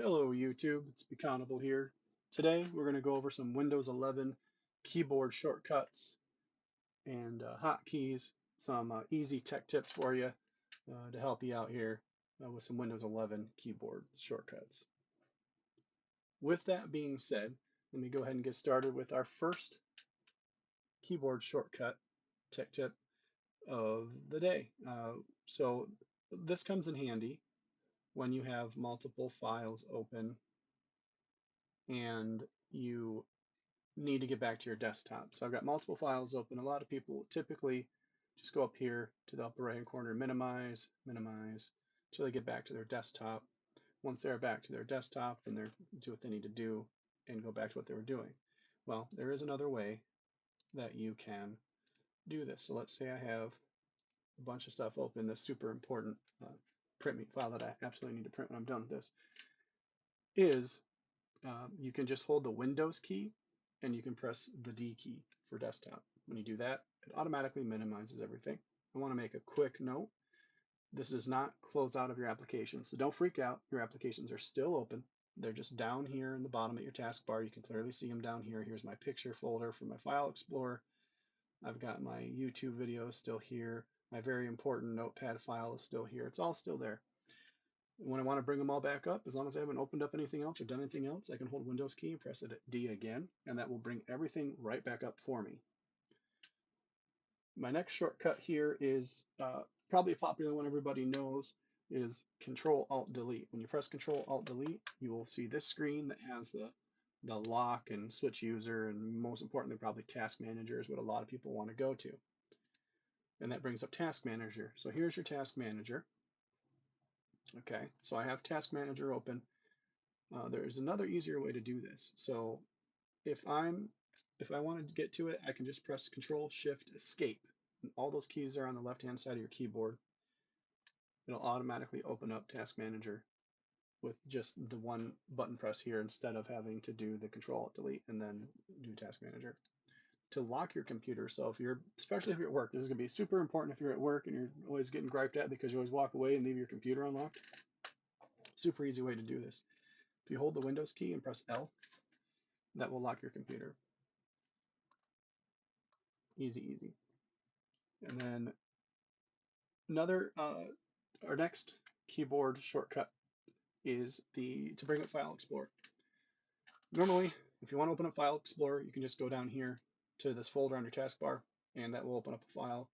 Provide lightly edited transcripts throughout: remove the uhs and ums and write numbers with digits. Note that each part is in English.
Hello YouTube, it's Beconable here. Today we're going to go over some Windows 11 keyboard shortcuts and hotkeys, some easy tech tips for you to help you out here with some Windows 11 keyboard shortcuts. With that being said, let me go ahead and get started with our first keyboard shortcut tech tip of the day. So this comes in handy when you have multiple files open and you need to get back to your desktop. So I've got multiple files open. A lot of people typically just go up here to the upper right hand corner, minimize, minimize, until they get back to their desktop. Once they're back to their desktop, then they're do what they need to do and go back to what they were doing. Well, there is another way that you can do this. So let's say I have a bunch of stuff open, this super important print me file that I absolutely need to print when I'm done with this, is you can just hold the Windows key and you can press the D key for desktop. When you do that, it automatically minimizes everything. I want to make a quick note. This does not close out of your application, so don't freak out. Your applications are still open. They're just down here in the bottom of your taskbar. You can clearly see them down here. Here's my picture folder from my File Explorer. I've got my YouTube video still here. My very important notepad file is still here. It's all still there. When I want to bring them all back up, as long as I haven't opened up anything else or done anything else, I can hold Windows key and press it D again, and that will bring everything right back up for me. My next shortcut here is probably a popular one everybody knows, is Control Alt Delete. When you press Control Alt Delete, you will see this screen that has the lock and switch user, and most importantly, probably Task Manager is what a lot of people want to go to. And that brings up Task Manager. So here's your Task Manager. Okay, so I have Task Manager open. There's another easier way to do this. So if I wanted to get to it, I can just press Control Shift Escape. And all those keys are on the left-hand side of your keyboard. It'll automatically open up Task Manager with just the one button press here instead of having to do the Control Delete and then do Task Manager. To lock your computer, so if you're, especially if you're at work, this is going to be super important if you're at work and you're always getting griped at because you always walk away and leave your computer unlocked. Super easy way to do this. If you hold the Windows key and press L, that will lock your computer. Easy, easy. And then our next keyboard shortcut is to bring up File Explorer. Normally, if you want to open up File Explorer, you can just go down here to this folder on your taskbar, and that will open up a File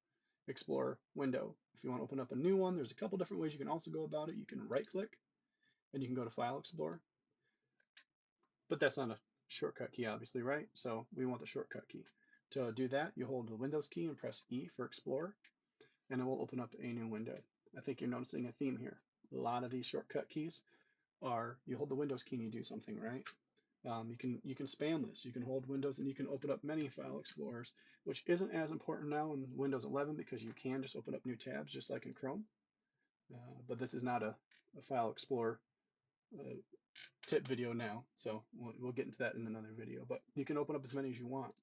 Explorer window. If you want to open up a new one, there's a couple different ways you can also go about it. You can right-click, and you can go to File Explorer. But that's not a shortcut key, obviously, right? So we want the shortcut key. To do that, you hold the Windows key and press E for Explorer, and it will open up a new window. I think you're noticing a theme here. A lot of these shortcut keys are you hold the Windows key and you do something, right? You can span this. You can hold Windows and you can open up many file explorers, which isn't as important now in Windows 11 because you can just open up new tabs just like in Chrome. But this is not a file explorer tip video now, so we'll get into that in another video. But you can open up as many as you want.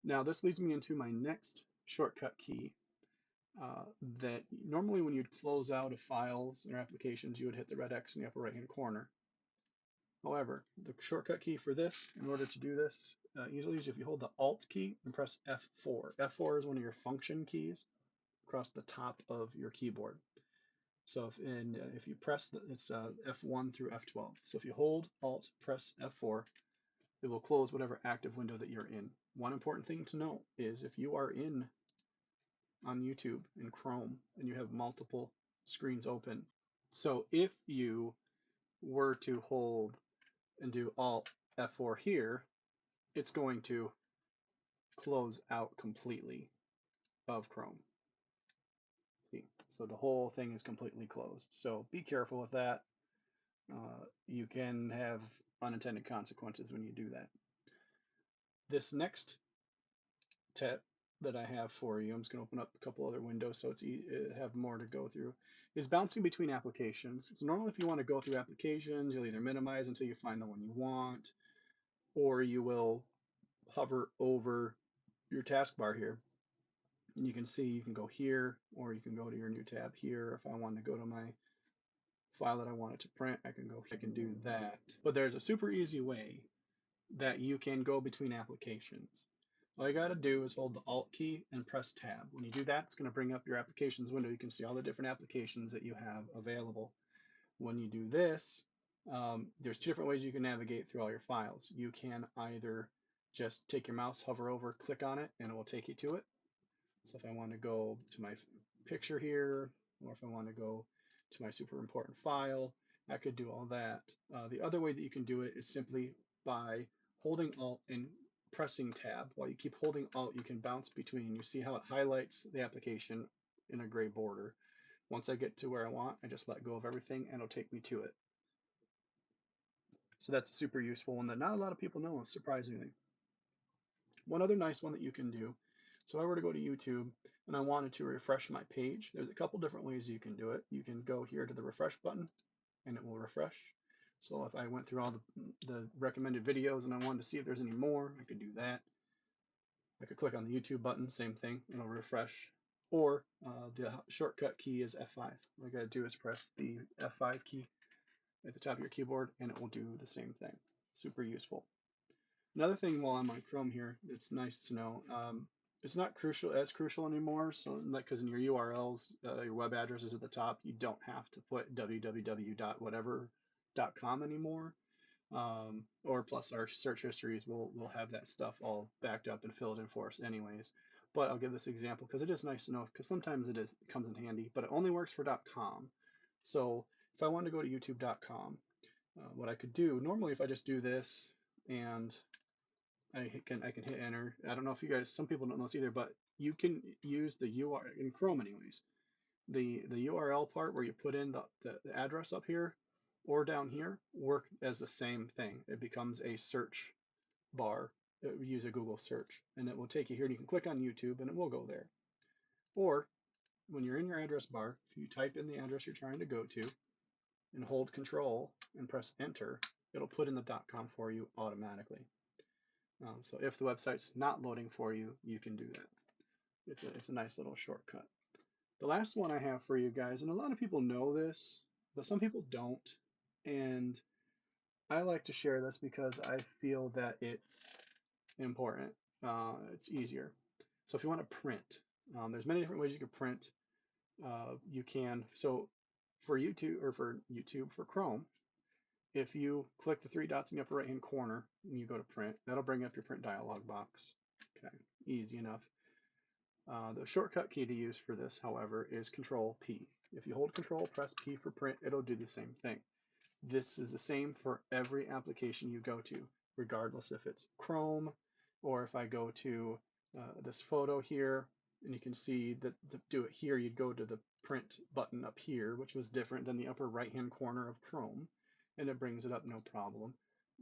Now this leads me into my next shortcut key, that normally when you'd close out of files or applications, you would hit the red X in the upper right hand corner. However, the shortcut key for this, in order to do this, usually is if you hold the Alt key and press F4. F4 is one of your function keys across the top of your keyboard. So if you press it's F1 through F12. So if you hold Alt, press F4, it will close whatever active window that you're in. One important thing to note is if you are on YouTube in Chrome and you have multiple screens open. So if you were to hold and do Alt F4 here, it's going to close out completely of Chrome. See, so the whole thing is completely closed. So be careful with that. You can have unintended consequences when you do that. This next tip that I have for you, I'm just going to open up a couple other windows so it's have more to go through, is bouncing between applications. So normally if you want to go through applications, you'll either minimize until you find the one you want, or you will hover over your taskbar here. And you can see you can go here, or you can go to your new tab here. If I want to go to my file that I wanted to print, I can do that. But there's a super easy way that you can go between applications. All you got to do is hold the Alt key and press Tab. When you do that, it's going to bring up your applications window. You can see all the different applications that you have available. When you do this, there's two different ways you can navigate through all your files. You can either just take your mouse, hover over, click on it, and it will take you to it. So if I want to go to my picture here, or if I want to go to my super important file, I could do all that. The other way that you can do it is simply by holding Alt and pressing Tab. While you keep holding Alt, you can bounce between. You see how it highlights the application in a gray border. Once I get to where I want, I just let go of everything and it'll take me to it. So that's a super useful one that not a lot of people know, surprisingly. One other nice one that you can do, so if I were to go to YouTube and I wanted to refresh my page, there's a couple different ways you can do it. You can go here to the refresh button and it will refresh. So if I went through all the recommended videos and I wanted to see if there's any more, I could do that. I could click on the YouTube button, same thing, it'll refresh. Or the shortcut key is F5. All I gotta do is press the F5 key at the top of your keyboard and it will do the same thing. Super useful. Another thing while I'm on Chrome here, it's nice to know, it's not as crucial anymore. So like, because in your URLs, your web address is at the top, you don't have to put www.whatever.com anymore. Or plus our search histories will have that stuff all backed up and filled in for us anyways. But I'll give this example because it is nice to know, because sometimes it comes in handy, but it only works for .com. So if I want to go to youtube.com, what I could do, normally if I just do this and I can hit enter. I don't know if you guys, some people don't know this either, but you can use the URL in Chrome anyways. The URL part where you put in the address up here or down here work as the same thing. It becomes a search bar. Use a Google search and it will take you here and you can click on YouTube and it will go there. Or when you're in your address bar, if you type in the address you're trying to go to and hold Control and press enter, it'll put in the .com for you automatically. So if the website's not loading for you, you can do that. It's a nice little shortcut. The last one I have for you guys, and a lot of people know this, but some people don't, and I like to share this because I feel that it's important. It's easier. So if you want to print, there's many different ways you can print. You can, so for Chrome, if you click the three dots in the upper right hand corner and you go to print, that'll bring up your print dialog box. Okay, easy enough. The shortcut key to use for this, however, is Control P. If you hold Control, press P for print, it'll do the same thing. This is the same for every application you go to, regardless if it's Chrome or if I go to this photo here, and you can see that to do it here, you'd go to the print button up here, which was different than the upper right-hand corner of Chrome, and it brings it up no problem.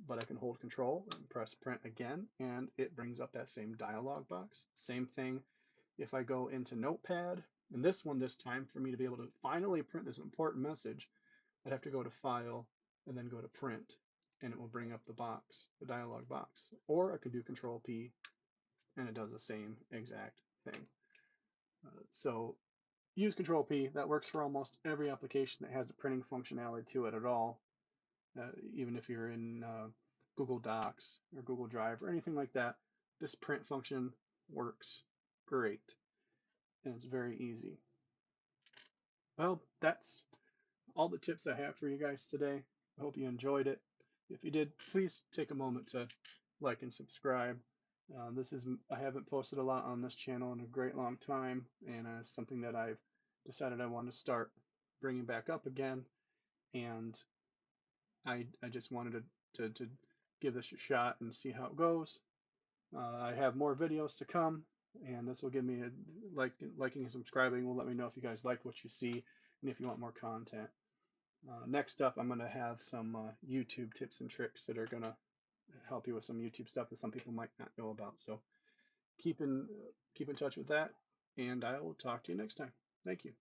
But I can hold Control and press print again, and it brings up that same dialog box. Same thing if I go into Notepad, and this time, for me to be able to finally print this important message, I'd have to go to File and then go to Print, and it will bring up the box, the dialog box. Or I could do Control P, and it does the same exact thing. So use Control P. That works for almost every application that has a printing functionality to it at all. Even if you're in Google Docs or Google Drive or anything like that, this print function works great, and it's very easy. Well, that's all the tips I have for you guys today. I hope you enjoyed it. If you did, please take a moment to like and subscribe. I haven't posted a lot on this channel in a great long time, and it's something that I've decided I want to start bringing back up again, and I just wanted to give this a shot and see how it goes. I have more videos to come, and this will give me liking and subscribing will let me know if you guys like what you see and if you want more content. Next up, I'm going to have some YouTube tips and tricks that are going to help you with some YouTube stuff that some people might not know about. So keep in touch with that, and I will talk to you next time. Thank you.